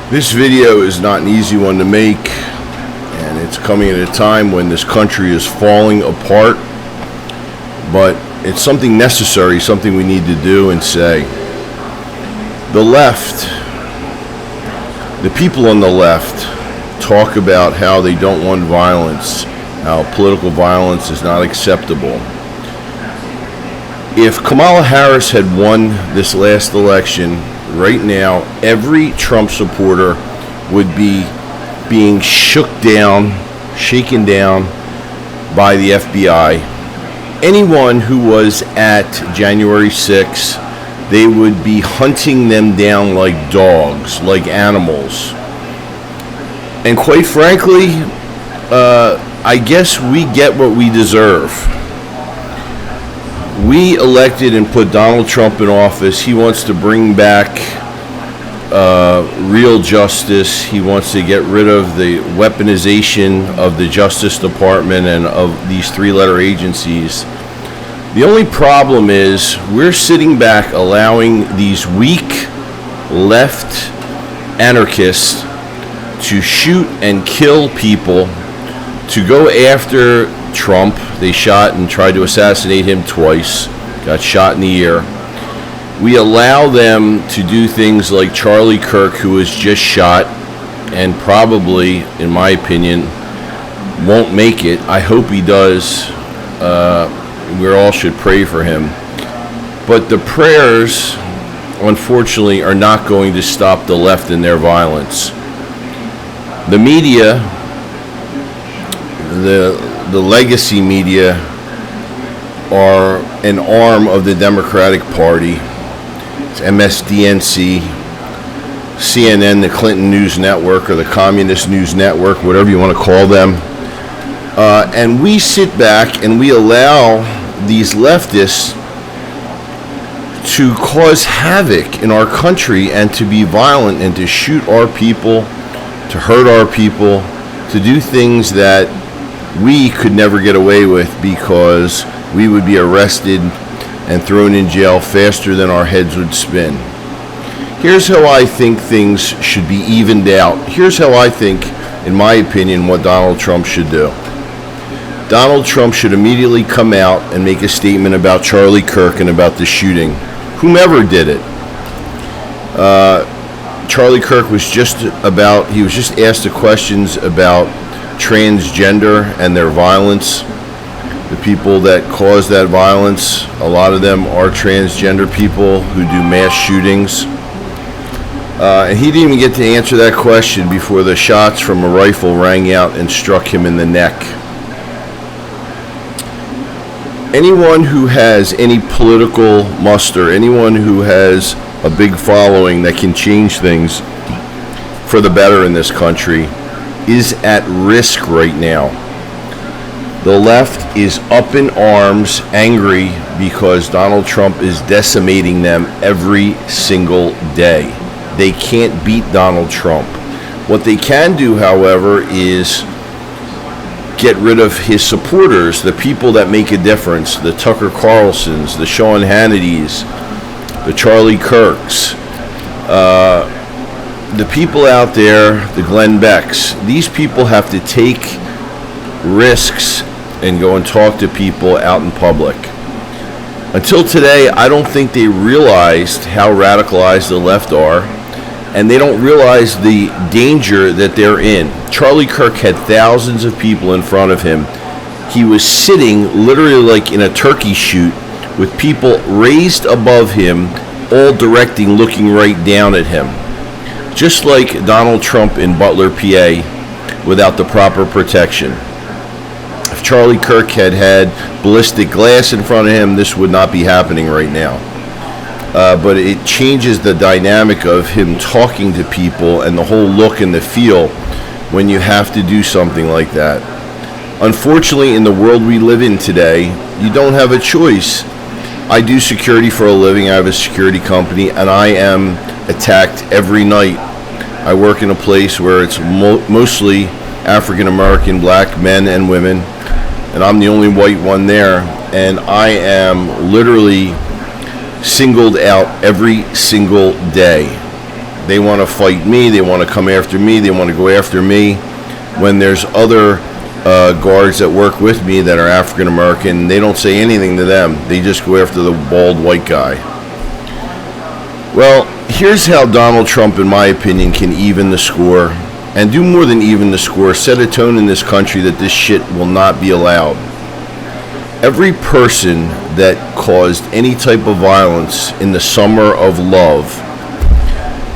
This video is not an easy one to make, and it's coming at a time when this country is falling apart, but it's something necessary, something we need to do and say. The left, the people on the left, talk about how they don't want violence, how political violence is not acceptable. If Kamala Harris had won this last election, right now, every Trump supporter would be being shaken down by the FBI. Anyone who was at January 6th, they would be hunting them down like dogs, like animals. And quite frankly, I guess we get what we deserve. We elected and put Donald Trump in office. He wants to bring back real justice. He wants to get rid of the weaponization of the Justice Department and of these three-letter agencies. The only problem is we're sitting back allowing these weak left anarchists to shoot and kill people, to go after Trump. They shot and tried to assassinate him twice, got shot in the ear. We allow them to do things like Charlie Kirk, who was just shot and probably, in my opinion, won't make it. I hope he does. We all should pray for him. But the prayers, unfortunately, are not going to stop the left in their violence. The media, the legacy media, are an arm of the Democratic Party. It's MSDNC, CNN, the Clinton News Network, or the Communist News Network, whatever you want to call them. And we sit back and we allow these leftists to cause havoc in our country and to be violent and to shoot our people, to hurt our people, to do things that we could never get away with because we would be arrested and thrown in jail faster than our heads would spin. Here's how I think things should be evened out. Here's how I think, in my opinion, what Donald Trump should do. Donald Trump should immediately come out and make a statement about Charlie Kirk and about the shooting. Whomever did it. Charlie Kirk was just asked the questions about transgender and their violence. The people that cause that violence, a lot of them are transgender people who do mass shootings. And he didn't even get to answer that question before the shots from a rifle rang out and struck him in the neck. Anyone who has any political muster, anyone who has a big following that can change things for the better in this country is at risk right now. The left is up in arms, angry because Donald Trump is decimating them every single day. They can't beat Donald Trump. What they can do, however, is get rid of his supporters, the people that make a difference, the Tucker Carlsons, the Sean Hannitys, the Charlie Kirks, the people out there, the Glenn Becks. These people have to take risks and go and talk to people out in public. Until today, I don't think they realized how radicalized the left are, and they don't realize the danger that they're in. Charlie Kirk had thousands of people in front of him. He was sitting literally like in a turkey shoot with people raised above him, all directing, looking right down at him. Just like Donald Trump in Butler, PA, without the proper protection. If Charlie Kirk had had ballistic glass in front of him, this would not be happening right now. But it changes the dynamic of him talking to people and the whole look and the feel when you have to do something like that. Unfortunately, in the world we live in today, you don't have a choice. I do security for a living. I have a security company, and I am attacked every night. I work in a place where it's mostly African American, black men and women, and I'm the only white one there, and I am literally singled out every single day they want to fight me, they want to come after me, they want to go after me, when there's other guards that work with me that are African American. They don't say anything to them. They just go after the bald white guy. Well, here's how Donald Trump, in my opinion, can even the score, and do more than even the score, set a tone in this country that this shit will not be allowed. Every person that caused any type of violence in the summer of love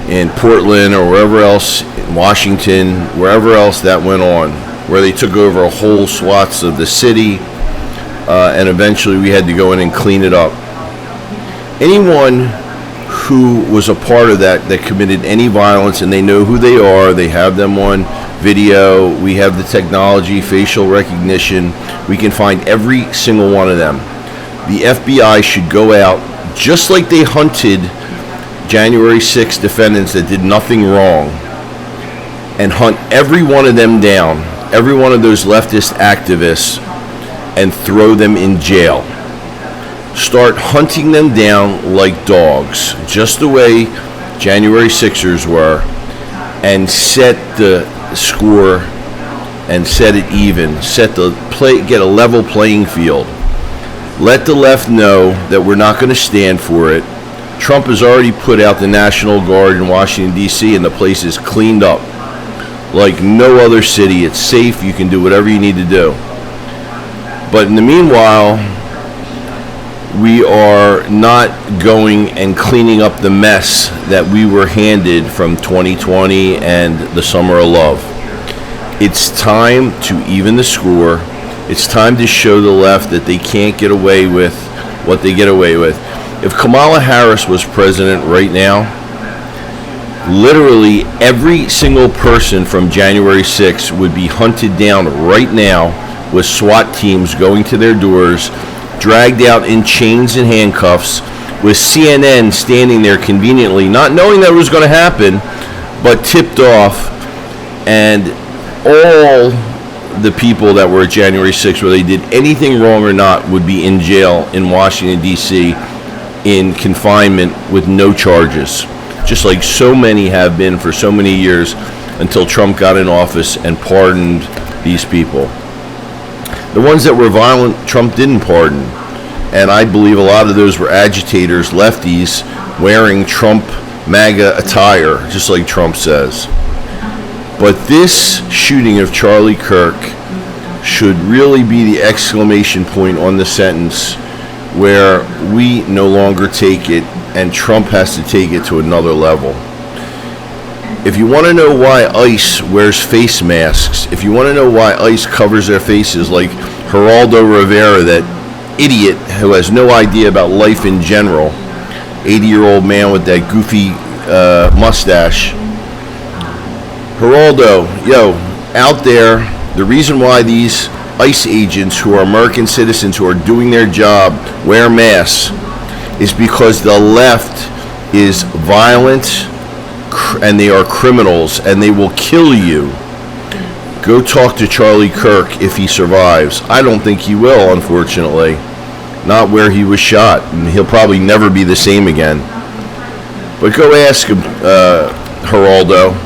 in Portland or wherever else, in Washington, wherever else that went on, where they took over whole swaths of the city, and eventually we had to go in and clean it up. Anyone who was a part of that committed any violence, and they know who they are, they have them on video, we have the technology, facial recognition, we can find every single one of them. The FBI should go out, just like they hunted January 6th defendants that did nothing wrong, and hunt every one of them down, every one of those leftist activists, and throw them in jail. Start hunting them down like dogs, just the way January 6ers were, and set the score and set it even, get a level playing field. Let the left know that we're not going to stand for it. Trump has already put out the National Guard in Washington, D.C., and the place is cleaned up like no other city. It's safe. You can do whatever you need to do. But in the meanwhile, we are not going and cleaning up the mess that we were handed from 2020 and the summer of love. It's time to even the score. It's time to show the left that they can't get away with what they get away with. If Kamala Harris was president right now, literally every single person from January 6th would be hunted down right now with SWAT teams going to their doors, dragged out in chains and handcuffs, with CNN standing there conveniently, not knowing that it was going to happen, but tipped off, and all the people that were at January 6th, whether they did anything wrong or not, would be in jail in Washington, D.C., in confinement with no charges, just like so many have been for so many years until Trump got in office and pardoned these people. The ones that were violent, Trump didn't pardon, and I believe a lot of those were agitators, lefties, wearing Trump MAGA attire, just like Trump says. But this shooting of Charlie Kirk should really be the exclamation point on the sentence, where we no longer take it and Trump has to take it to another level. If you want to know why ICE wears face masks, if you want to know why ICE covers their faces like Geraldo Rivera, that idiot who has no idea about life in general, 80-year-old man with that goofy mustache. Geraldo, out there, the reason why these ICE agents who are American citizens who are doing their job wear masks is because the left is violent and they are criminals and they will kill you. Go talk to Charlie Kirk if he survives. I don't think he will, unfortunately. Not where he was shot. And he'll probably never be the same again. But go ask him, Geraldo,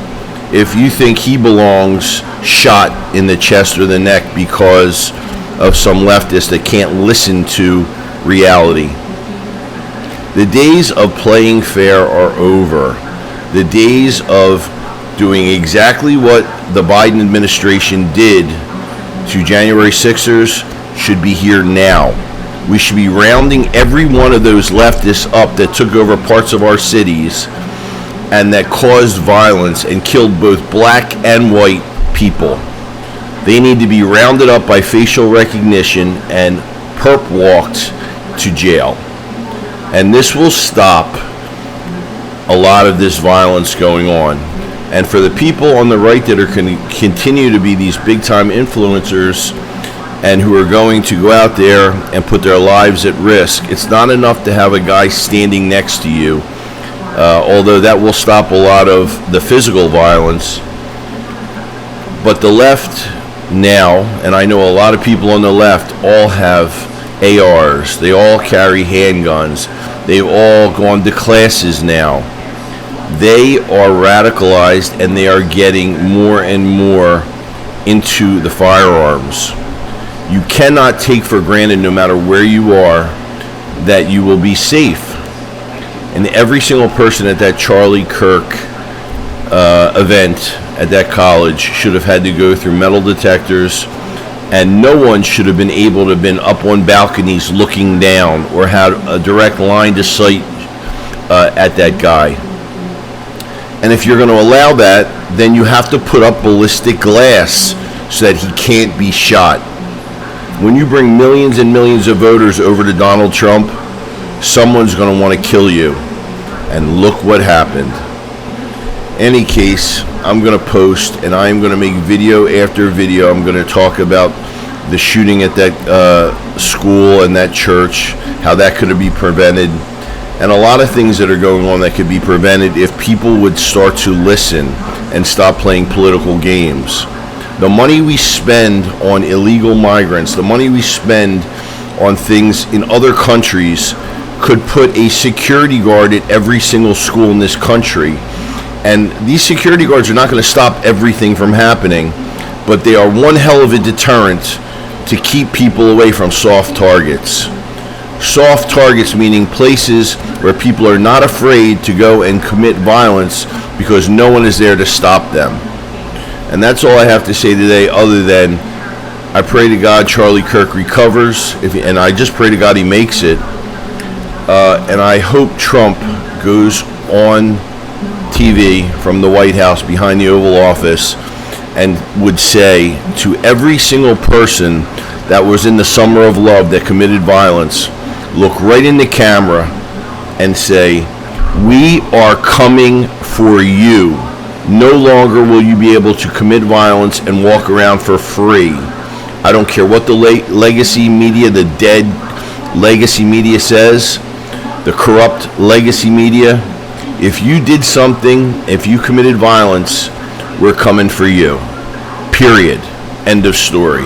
if you think he belongs shot in the chest or the neck because of some leftist that can't listen to reality. The days of playing fair are over. The days of doing exactly what the Biden administration did to January 6ers should be here now. We should be rounding every one of those leftists up that took over parts of our cities and that caused violence and killed both black and white people. They need to be rounded up by facial recognition and perp walked to jail. And this will stop a lot of this violence going on. And for the people on the right that are going to continue to be these big-time influencers and who are going to go out there and put their lives at risk, it's not enough to have a guy standing next to you, although that will stop a lot of the physical violence. But the left now, and I know a lot of people on the left, all have ARs. They all carry handguns. They've all gone to classes now. they are radicalized and they are getting more and more into the firearms. You cannot take for granted, no matter where you are, that you will be safe. And every single person at that Charlie Kirk event at that college should have had to go through metal detectors, and no one should have been able to have been up on balconies looking down or had a direct line to sight at that guy. And if you're going to allow that, then you have to put up ballistic glass so that he can't be shot. When you bring millions and millions of voters over to Donald Trump, someone's going to want to kill you. And look what happened. Any case, I'm going to post, and I'm going to make video after video. I'm going to talk about the shooting at that school and that church, how that could be prevented, and a lot of things that are going on that could be prevented if people would start to listen and stop playing political games. The money we spend on illegal migrants, the money we spend on things in other countries, could put a security guard at every single school in this country. And these security guards are not going to stop everything from happening, but they are one hell of a deterrent to keep people away from soft targets. Soft targets meaning places where people are not afraid to go and commit violence because no one is there to stop them. And that's all I have to say today, other than I pray to God Charlie Kirk recovers, and I just pray to God he makes it. And I hope Trump goes on TV from the White House behind the Oval Office and would say to every single person that was in the summer of love that committed violence, look right in the camera and say, we are coming for you. No longer will you be able to commit violence and walk around for free. I don't care what the legacy media, the dead legacy media says, the corrupt legacy media. If you did something, if you committed violence, we're coming for you. Period. End of story.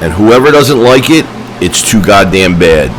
And whoever doesn't like it, it's too goddamn bad.